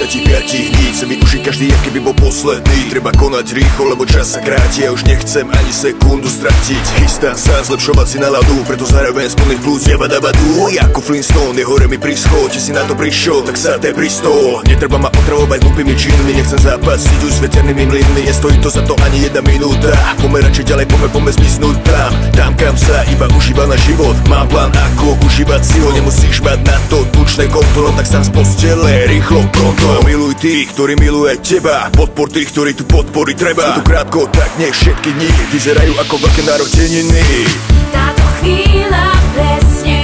25 dní chce využiť každý, aký by bol posledný. Treba konať rýchlo, lebo čas sa kráti. Ja už nechcem ani sekundu stratiť. Chystám sa zlepšovať si náladu, preto zároveň z plných plus jabadabadu. Ako Flintstone, je hore mi prischod. Či si na to prišiel, tak sa te pristol. Netreba ma otravovať hlúpými činmi. Nechcem zápasiť už s veternými mlynmi. Nestojí to za to ani jedna minúta. Poďme radšej ďalej, poďme zmiznúť tam kam sa iba užíva na život. Mám plán, ako užívať si ho. Nemusíš mať na to tučné konto, no tak sám z postele, rýchlo, pronto. Miluj tých, ktorí miluje teba. Podpor tých, ktorí tu podpory treba. Sú tu krátko, tak nech všetky dni vyzerajú ako veľké narodeniny. Táto chvíľa presne